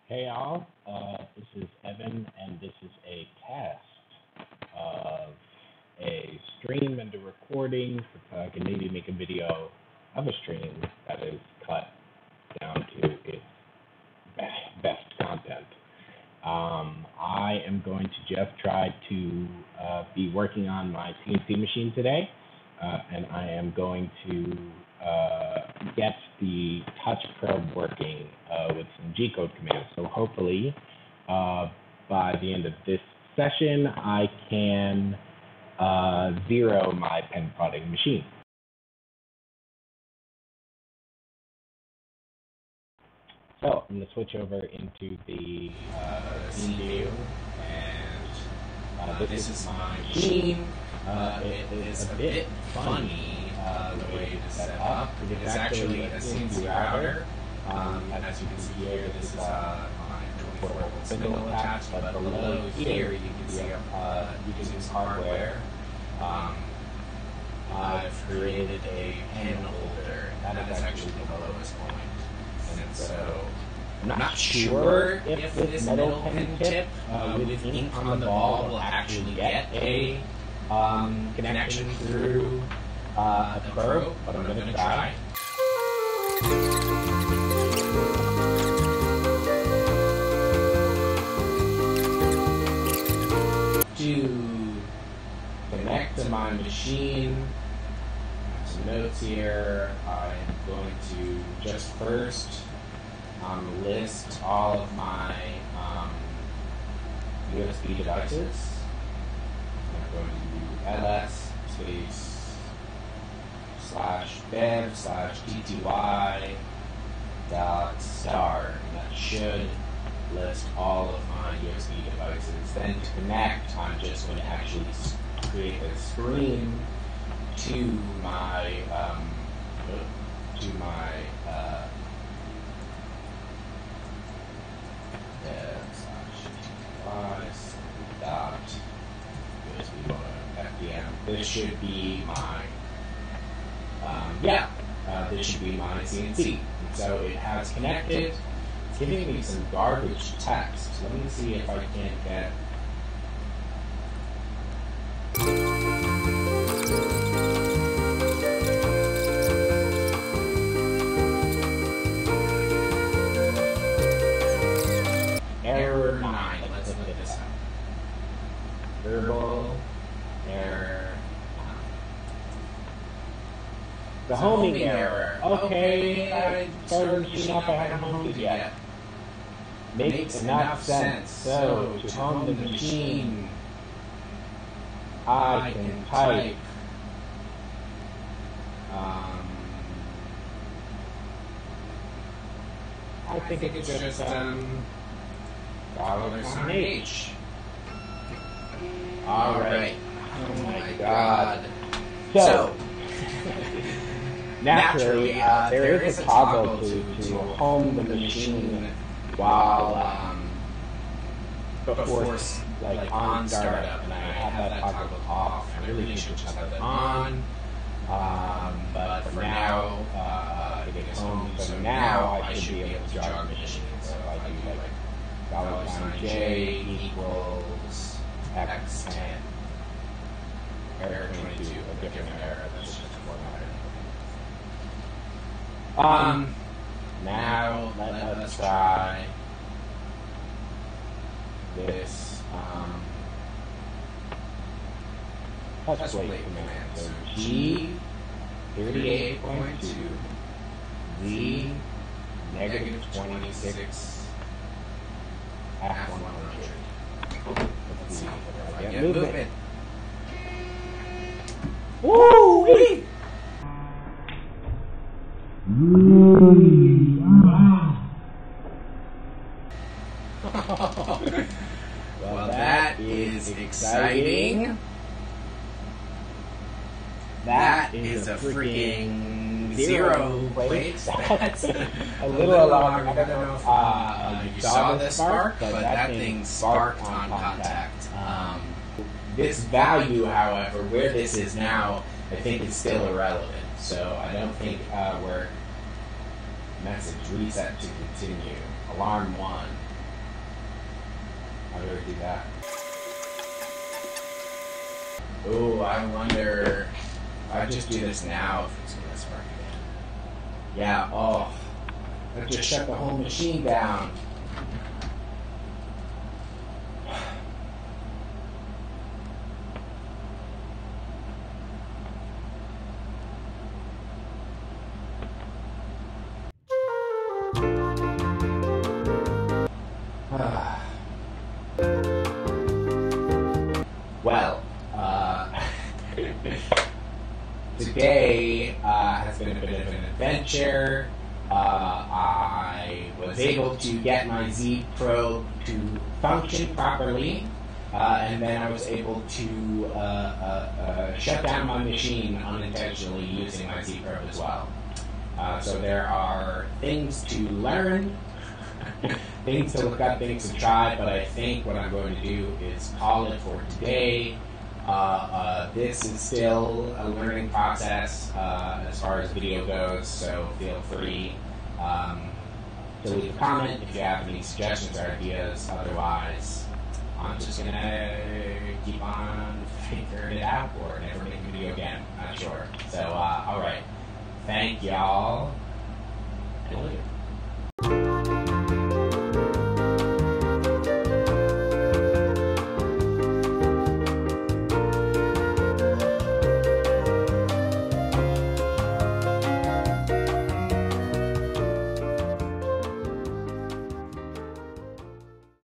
Hey all, this is Evan, and this is a test of a stream and a recording so I can maybe make a video of a stream that is cut down to its best content. I am going to just try to be working on my CNC machine today, and I am going to get the touch probe working with some G-code commands. So hopefully by the end of this session, I can zero my pen prodding machine. So I'm going to switch over into the scene view, and this is my machine. It is a bit funny the way it is set up. It is actually a CNC router. As you can see here, this is my portable spindle attached, but below here you can see using some hardware. I've created a pen holder. That is actually the lowest point. And so I'm not sure if this metal pen tip with ink on the ball will actually get a connection through a probe, but I'm going to try. To connect to my machine, some notes here. I'm going to just first list all of my USB devices. I'm going to do ls space /dev/tty dot star, and that should list all of my USB devices. Then to connect, I'm just going to actually create a screen to my dev/tty.usb/fdm. This should be my this should be my CNC. And so it has connected. It's giving me some garbage text. Let me see if I can get. Error 9. Let's look this up. Verbal error. The homing error. Okay, I started the machine up, I haven't homed it yet. Makes enough sense. So, to home the machine, I can type I think it's just $H. Alright. Oh my god. So naturally, there is a toggle to home the machine while before like on startup, and I have that toggle off. I really should just have that on, but for now it is home. So now I should be able to jog the machine. So I do like $J equals X and error 22, a different error. That's just formatted. Now let's try this touch plate command. So G 38.2 Z negative 26 F100. Let's see if I get movement. Woo-wee! Well, that is exciting. That is a freaking zero plate. That's a little alarming. I don't know if you saw the spark, but that thing sparked on contact. This value, however, where this is now, I think is still irrelevant. So I don't think we're message reset to continue. Alarm 1. How do I do that? Oh, I wonder if I just do this now, if it's gonna spark again. Yeah, oh, I just shut the whole machine down. Well, today has been a bit of an adventure. I was able to get my Z probe to function properly, and then I was able to shut down my machine unintentionally using my Z probe as well. So there are things to learn, things to look up, things to try, but I think what I'm going to do is call it for today. This is still a learning process as far as video goes, so feel free to leave a comment if you have any suggestions or ideas. Otherwise, I'm just going to keep on figuring it out or never make a video again. Not sure. So, alright. Thank y'all. And later.